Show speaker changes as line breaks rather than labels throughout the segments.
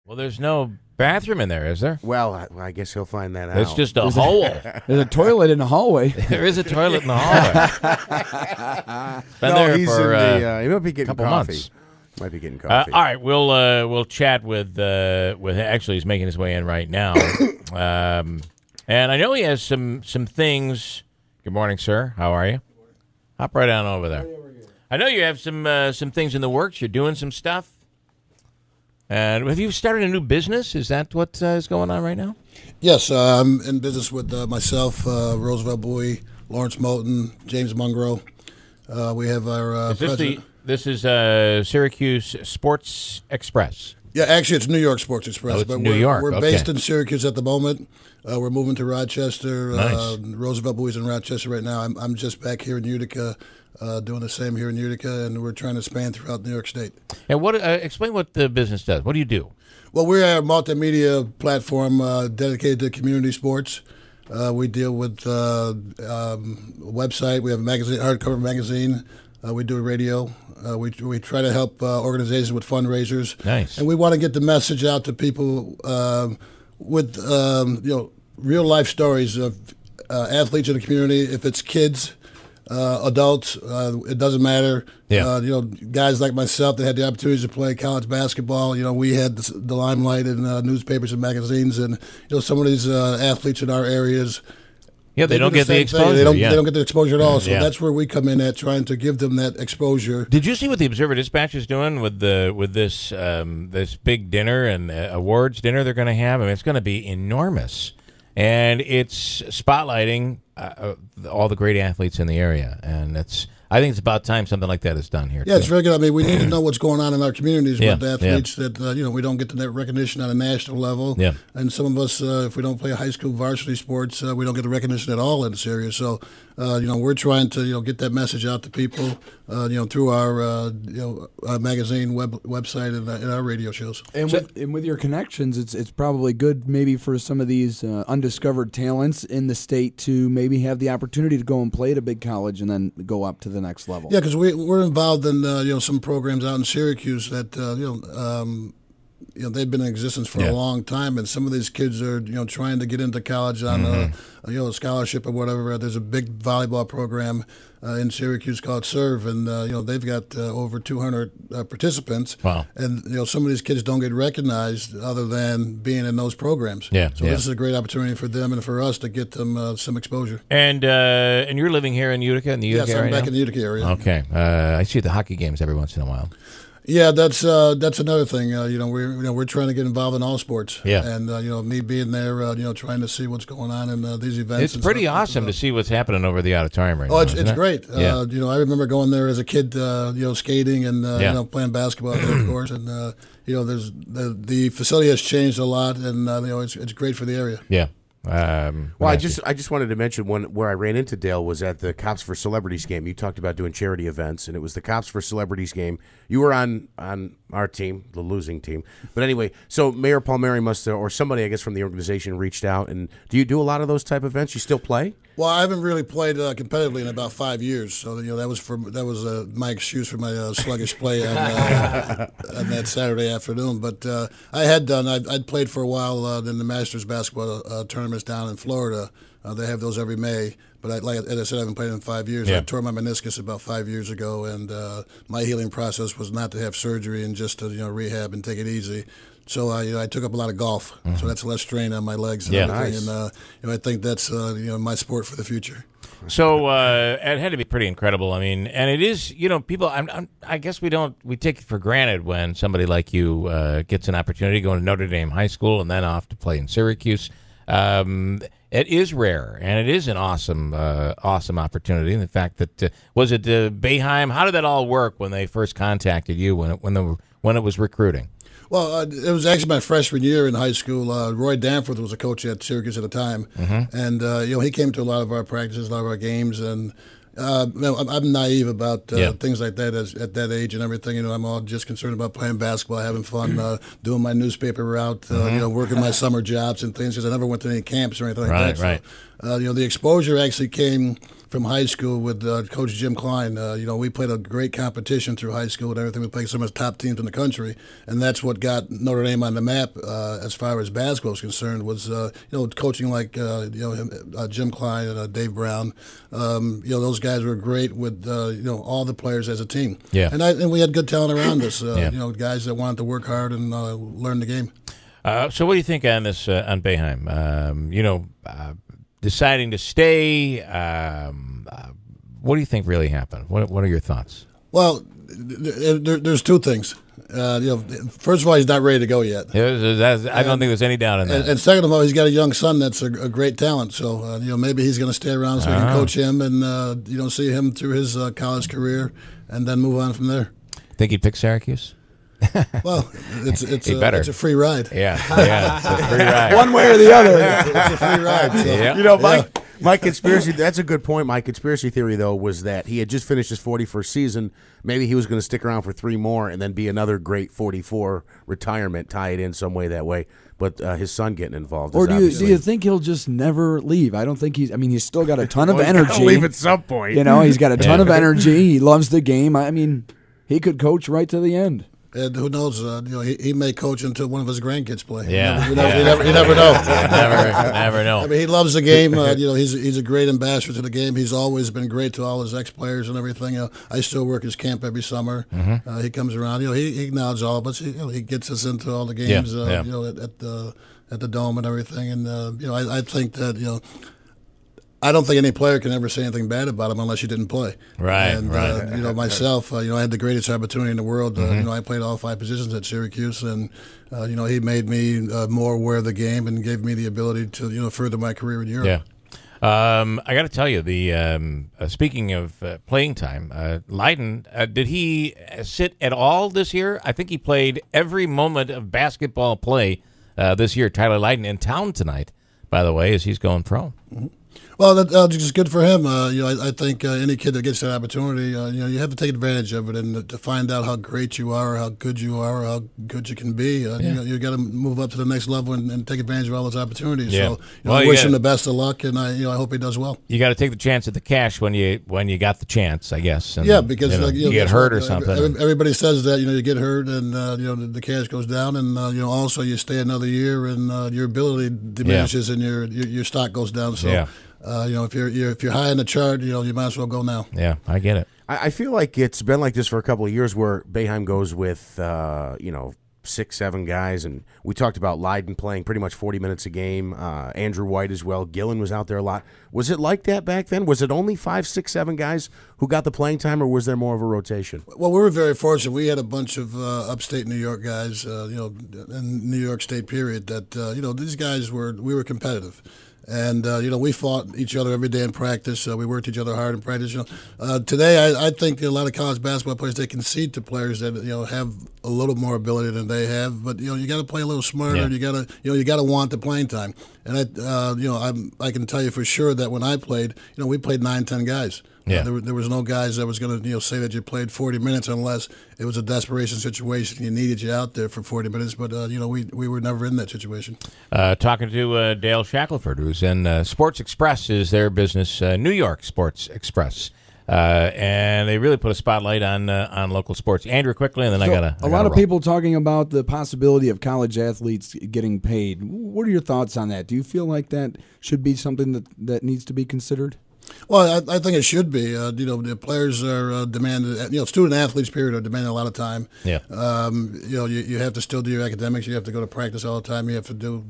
Well, there's no bathroom in there, is there?
Well, I guess he'll find that out.
It's just a hole.
There's a toilet in the hallway.
There is a toilet in the hallway. Been there
he's
for
he might be getting
couple
coffee.
months.
Might be getting coffee.
All right, we'll chat with actually he's making his way in right now, and I know he has some things. Good morning, sir. How are you? Hop right on over there. I know you have some things in the works. You're doing some stuff. And have you started a new business? Is that what is going on right now?
Yes, I'm in business with myself, Roosevelt Bowie, Lawrence Moulton, James Mungro. We have our president.
This is Syracuse Sports Express.
Yeah, actually, it's New York Sports Express.
Oh, it's
but
New York.
We're
Okay.
based in Syracuse at the moment. We're moving to Rochester.
Nice.
Roosevelt Bowie's in Rochester right now. I'm just back here in Utica, doing the same here in Utica, and we're trying to expand throughout New York State.
And what? Explain what the business does. What do you do?
Well, we're a multimedia platform dedicated to community sports. We deal with a website. We have a magazine, hardcover magazine. We do radio. We try to help organizations with fundraisers.
Nice.
And we want to get the message out to people with real life stories of athletes in the community. If it's kids, adults, it doesn't matter.
Yeah.
Guys like myself that had the opportunities to play college basketball. We had the limelight in newspapers and magazines, and some of these athletes in our areas.
Yeah, they don't
do
get the
same
exposure.
thing. They don't
yeah.
get the exposure at all. So
Yeah.
that's where we come in at trying to give them that exposure.
Did you see what the Observer Dispatch is doing with this this big dinner and awards dinner they're going to have? I mean, it's going to be enormous, and it's spotlighting all the great athletes in the area, and I think it's about time something like that is done here.
Yeah, it's very good. I mean, we need to know what's going on in our communities
Yeah,
with athletes that, we don't get the recognition on a national level.
Yeah.
And some of us, if we don't play high school varsity sports, we don't get the recognition at all in this area. So, we're trying to, get that message out to people, through our, magazine, website, and our radio shows.
And with your connections, it's probably good maybe for some of these undiscovered talents in the state to maybe have the opportunity to go and play at a big college and then go up to the next level.
Yeah, because we're involved in some programs out in Syracuse that they've been in existence for a long time, and some of these kids are trying to get into college on a scholarship or whatever. There's a big volleyball program in Syracuse called Serve, and they've got over 200 participants.
Wow!
And some of these kids don't get recognized other than being in those programs.
Yeah.
So this is a great opportunity for them and for us to get them some exposure.
And you're living here in Utica, in the Utica
Yes, I'm
area
back
now?
in the Utica area.
Okay. I see the hockey games every once in a while.
Yeah, that's another thing. We're trying to get involved in all sports.
Yeah.
And me being there, trying to see what's going on in these events.
It's
and
pretty
stuff.
awesome to see what's happening over the auditorium right now.
Oh, it's
isn't it?
great.
Yeah.
I remember going there as a kid, skating and playing basketball there, of course. And there's the facility has changed a lot, and it's great for the area.
Yeah.
Well, I just wanted to mention where I ran into Dale was at the Cops for Celebrities game. You talked about doing charity events, and it was the Cops for Celebrities game. You were on our team, the losing team. But anyway, so Mayor Palmieri must have, or somebody, I guess, from the organization reached out. And do you do a lot of those type of events? You still play?
Well, I haven't really played competitively in about 5 years, so that was my excuse for my sluggish play on that Saturday afternoon. But I had done. I'd played for a while in the Masters basketball tournaments down in Florida. They have those every May. But as I said, I haven't played in 5 years.
Yeah.
I tore my meniscus about 5 years ago, and my healing process was not to have surgery and just to rehab and take it easy. So I took up a lot of golf, so that's less strain on my legs and everything.
Nice.
And I think that's my sport for the future.
So it had to be pretty incredible. I mean, and it is. People. I guess we take it for granted when somebody like you gets an opportunity to go to Notre Dame High School and then off to play in Syracuse. It is rare, and it is an awesome opportunity. And the fact that was it Boeheim? How did that all work when they first contacted you when it was recruiting?
Well, it was actually my freshman year in high school. Roy Danforth was a coach at Syracuse at the time, and he came to a lot of our practices, a lot of our games, and I'm naive about things like that at that age and everything. I'm all just concerned about playing basketball, having fun, doing my newspaper route, working my summer jobs and things, because I never went to any camps or anything like that.
Right.
So, the exposure actually came from high school with Coach Jim Klein. We played a great competition through high school and everything. We played some of the top teams in the country, and that's what got Notre Dame on the map as far as basketball is concerned. Was coaching like Jim Klein and Dave Brown. Those guys were great with all the players as a team.
Yeah,
and we had good talent around us. Guys that wanted to work hard and learn the game.
So what do you think on this on Boeheim? Deciding to stay. What do you think really happened? What are your thoughts?
Well, there's two things. First of all, he's not ready to go yet.
I don't think there's any doubt in that.
And second of all, he's got a young son that's a great talent. So maybe he's going to stay around so we can coach him and see him through his college career and then move on from there.
Think he'd pick Syracuse?
Well, it's a free ride.
Yeah, it's a free ride.
One way or the other.
It's a free ride. So.
Yeah.
My conspiracy, that's a good point. My conspiracy theory, though, was that he had just finished his 41st season. Maybe he was going to stick around for 3 more and then be another great 44 retirement, tie it in some way that way. But his son getting involved.
Or do you think he'll just never leave? I don't think he's still got a ton of energy.
He'll leave at some point.
He's got a ton of energy. He loves the game. I mean, he could coach right to the end.
And who knows? He may coach until one of his grandkids play.
Yeah,
you never know.
never know.
I mean, he loves the game. He's a great ambassador to the game. He's always been great to all his ex-players and everything. I still work his camp every summer. Mm-hmm. He comes around. He acknowledges all of us. He gets us into all the games. At the Dome and everything. And I think that I don't think any player can ever say anything bad about him unless you didn't play.
Right,
and,
right.
Myself, I had the greatest opportunity in the world. I played all 5 positions at Syracuse, and he made me more aware of the game and gave me the ability to further my career in Europe.
Yeah. I got to tell you, speaking of playing time, Leiden, did he sit at all this year? I think he played every moment of basketball play this year. Tyler Leiden in town tonight, by the way, as he's going pro.
Mm-hmm. Well, that's just good for him. I think any kid that gets that opportunity, you have to take advantage of it, and to find out how great you are, how good you are, how good you can be. You got to move up to the next level and take advantage of all those opportunities.
Yeah.
So, I wish him the best of luck, and I hope he does well.
You got to take the chance at the cash when you got the chance, I guess. And,
because
you get hurt or something.
Everybody says that you get hurt, and the cash goes down, and also you stay another year, and your ability diminishes, and your stock goes down. So. Yeah. If you're high in the chart, you might as well go now.
Yeah, I get it.
I feel like it's been like this for a couple of years, where Boeheim goes with 6, 7 guys, and we talked about Leiden playing pretty much 40 minutes a game. Andrew White as well. Gillen was out there a lot. Was it like that back then? Was it only 5, 6, 7 guys who got the playing time, or was there more of a rotation?
Well, we were very fortunate. We had a bunch of upstate New York guys, in New York State period. That these guys we were competitive. And, we fought each other every day in practice. We worked each other hard in practice. Today, I think a lot of college basketball players, they concede to players that, have a little more ability than they have. But, you got to play a little smarter. Yeah. You got to want the playing time. And, I can tell you for sure that when I played, we played 9, 10 guys.
Yeah.
There was no guys that was going to say that you played 40 minutes unless it was a desperation situation. You needed you out there for 40 minutes, but we were never in that situation.
Talking to Dale Shackleford, who's in Sports Express, is their business, New York Sports Express, and they really put a spotlight on local sports. Andrew, quickly, and then I got
a lot of people talking about the possibility of college athletes getting paid. What are your thoughts on that? Do you feel like that should be something that needs to be considered?
Well, I think it should be. The players are demanded. Student athletes, period, are demanding a lot of time.
Yeah.
You have to still do your academics. You have to go to practice all the time. You have to do,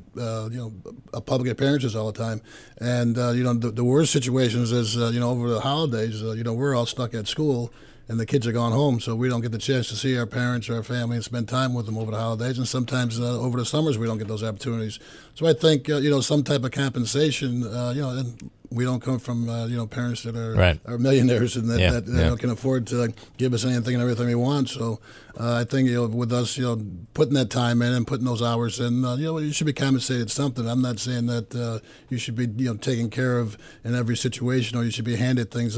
public appearances all the time. And the worst situations is over the holidays. We're all stuck at school, and the kids are gone home, so we don't get the chance to see our parents or our family and spend time with them over the holidays. And sometimes over the summers we don't get those opportunities. So I think some type of compensation. And we don't come from parents that are millionaires and that can afford to give us anything and everything we want. So I think with us putting that time in and putting those hours in, you should be compensated something. I'm not saying that you should be taken care of in every situation or you should be handed things,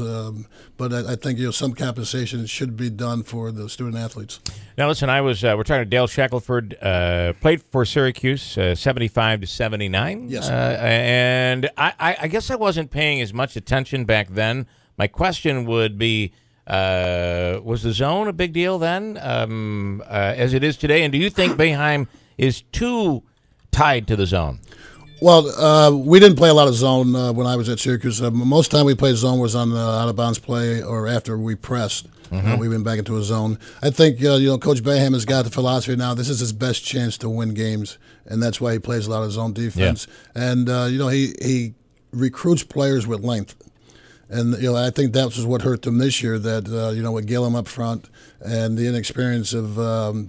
but I think some compensation should be done for the student athletes.
Now listen, we're talking to Dale Shackleford, played for Syracuse 75 to 79.
Yes.
And I guess I wasn't paying as much attention back then. My question would be, was the zone a big deal then as it is today? And do you think Boeheim is too tied to the zone?
Well, we didn't play a lot of zone when I was at Syracuse. Most time we played zone was on out-of-bounds play or after we pressed. We went back into a zone. I think Coach Boeheim has got the philosophy now. This is his best chance to win games, and that's why he plays a lot of zone defense. Yeah. And he recruits players with length. And I think that was what hurt them this year. That with Gillum up front and the inexperience of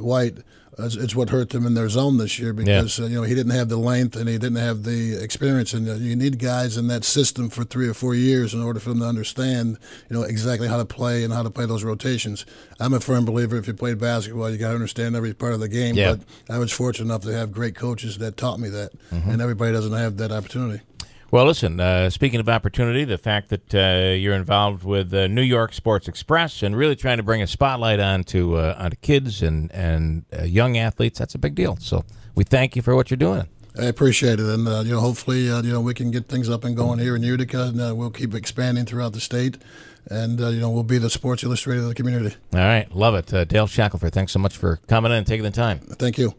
White, it's what hurt them in their zone this year because he didn't have the length and he didn't have the experience. And you need guys in that system for 3 or 4 years in order for them to understand exactly how to play and how to play those rotations. I'm a firm believer if you played basketball, you got to understand every part of the game.
Yeah.
But I was fortunate enough to have great coaches that taught me that, and everybody doesn't have that opportunity.
Well, listen, speaking of opportunity, the fact that you're involved with New York Sports Express and really trying to bring a spotlight onto kids and young athletes, that's a big deal. So we thank you for what you're doing.
I appreciate it, and hopefully we can get things up and going here in Utica, and we'll keep expanding throughout the state, and we'll be the Sports Illustrated of the community.
All right, love it. Dale Shackleford, thanks so much for coming in and taking the time.
Thank you.